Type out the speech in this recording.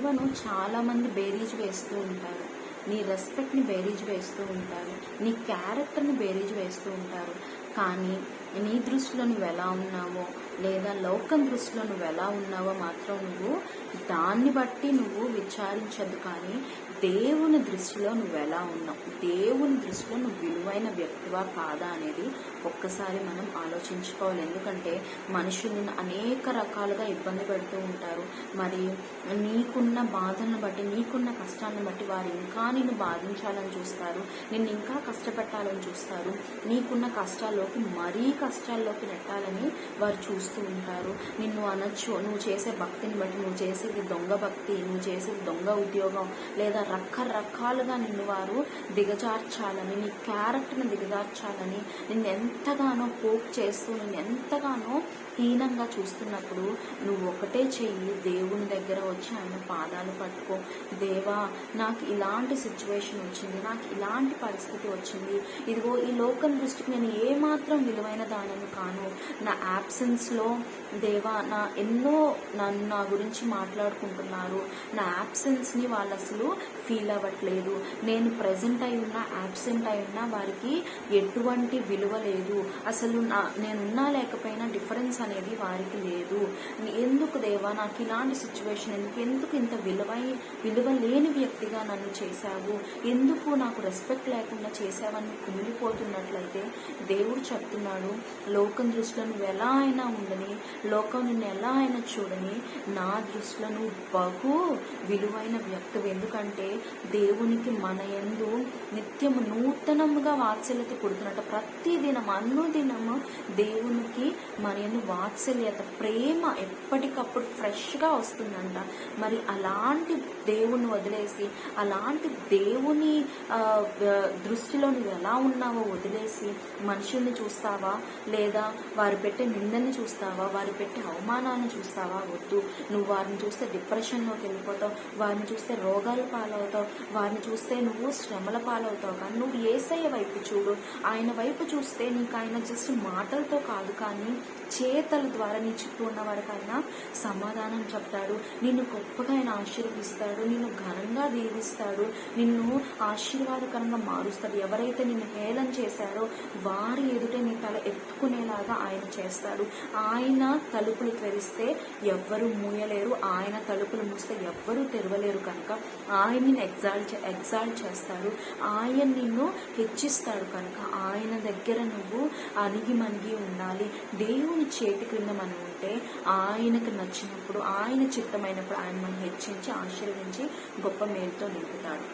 విలువను చాలామంది బేరీజు వేస్తూ ఉంటారు. నీ రెస్పెక్ట్ని బేరీజు వేస్తూ ఉంటారు. నీ క్యారెక్టర్ని బేరీజు వేస్తూ ఉంటారు. కానీ నీ దృష్టిలో నువ్వు ఎలా ఉన్నావో, లేదా లోకం దృష్టిలో నువ్వు ఎలా ఉన్నావో మాత్రం నువ్వు దాన్ని బట్టి నువ్వు విచారించద్దు. కానీ దేవుని దృష్టిలో నువ్వు ఎలా ఉన్నావు, దేవుని దృష్టిలో నువ్వు విలువైన వ్యక్తివా కాదా అనేది ఒక్కసారి మనం ఆలోచించుకోవాలి. ఎందుకంటే మనుషులు అనేక రకాలుగా ఇబ్బంది పెడుతూ ఉంటారు. మరి నీకున్న బాధలను బట్టి, నీకున్న కష్టాలను బట్టి వారు ఇంకా నిన్ను బాధించాలని చూస్తారు, నిన్ను ఇంకా కష్టపెట్టాలని చూస్తారు. నీకున్న కష్టాల్లోకి మరీ కష్టాల్లోకి నెట్టాలని వారు చూస్తూ ఉంటారు. నిన్ను అనొచ్చు, నువ్వు చేసే భక్తిని బట్టి, నువ్వు చేసేది దొంగ భక్తి, నువ్వు చేసేది దొంగ ఉద్యోగం, లేదా రకరకాలుగా నిన్ను వారు దిగజార్చాలని, నీ క్యారెక్టర్ని దిగజార్చాలని నిన్ను ఎంతగానో పోక్ చేస్తూ, నిన్ను ఎంతగానో హీనంగా చూస్తున్నప్పుడు నువ్వు ఒకటే చెయ్యి, దేవుని దగ్గర వచ్చి ఆయన పాదాలు పట్టుకో. దేవా, నాకు ఇలాంటి సిచ్యువేషన్ వచ్చింది, నాకు ఇలాంటి పరిస్థితి వచ్చింది, ఇదిగో ఈ లోకం దృష్టికి నేను ఏమాత్రం విలువైన దానను కాను. నా యాబ్సెన్స్లో దేవా, నా గురించి మాట్లాడుకుంటున్నారు, నా యాబ్సెన్స్ని వాళ్ళు అసలు ఫీల్ అవ్వట్లేదు. నేను ప్రజెంట్ అయి ఉన్నా, యాబ్సెంట్ అయి ఉన్నా వారికి ఎటువంటి విలువ లేదు. అసలు నేనున్నా లేకపోయినా డిఫరెన్స్ అనేది వారికి లేదు. ఎందుకు దేవా నాకు ఇలాంటి సిచ్యువేషన్, ఎందుకు ఇంత విలువ లేని వ్యక్తిగా నన్ను చేశావు, ఎందుకు నాకు రెస్పెక్ట్ లేకుండా చేశావని కుమిలిపోతున్నట్లయితే దేవుడు చెప్తున్నాడు, లోకం దృష్టిలో నువ్వు ఎలా అయినా ఉండని, లోకం నిన్ను ఎలా అయినా చూడని, నా దృష్టిలో నువ్వు బహు విలువైన వ్యక్తివి. ఎందుకంటే దేవునికి మన యందు నిత్యము నూతనముగా వాత్సల్యత పుడుతున్నట్టు, ప్రతిదినం అనుదినము దేవునికి మన యందు వాత్సల్యత, ప్రేమ ఎప్పటికప్పుడు ఫ్రెష్గా వస్తుందంట. మరి అలాంటి దేవుని వదిలేసి, అలాంటి దేవుని దృష్టిలో నువ్వు ఎలా ఉన్నావో వదిలేసి మనుషుల్ని చూస్తావా, లేదా వారు పెట్టే నిందని చూస్తావా, వారు పెట్టే అవమానాన్ని చూస్తావా? వద్దు. నువ్వు వారిని చూస్తే డిప్రెషన్లోకి వెళ్ళిపోతావు, వారిని చూస్తే రోగాల పాలవుతావు, వారిని చూస్తే నువ్వు శ్రమల పాలవుతావు. కానీ నువ్వు యేసయ్య వైపు చూడు. ఆయన వైపు చూస్తే నీకు ఆయన జస్ట్ మాటలతో కాదు, కానీ చేతల ద్వారా నీ చుట్టూ ఉన్న వారికి ఆయన సమాధానం చెప్తాడు. నిన్ను గొప్పగా ఆయన ఆశీర్వదిస్తాడు, నిన్ను ఘనంగా దీవిస్తాడు, నిన్ను ఆశీర్వాదకరంగా మారుస్తాడు. ఎవరైతే నిన్ను హేళన చేశారో వారి ఎదుటే నీ తల ఎత్తుకునేలాగా ఆయన చేస్తాడు. ఆయన తలుపులు తెరిస్తే ఎవ్వరూ మూయలేరు, ఆయన తలుపులు మూస్తే ఎవ్వరూ తెరవలేరు. కనుక ఆయన నిన్ను ఎగ్జాల్ట్ చేస్తాడు, ఆయన నిన్ను హెచ్చిస్తాడు. కనుక ఆయన దగ్గర నువ్వు అణిగి ఉండాలి. దేవుని చేతి క్రింద మనం ఉంటే ఆయనకు నచ్చినప్పుడు, ఆయన చిత్తమైనప్పుడు ఆయన మనం హెచ్చించి ఆశీర్వదించి గొప్ప మేలుతో నింపుతాడు.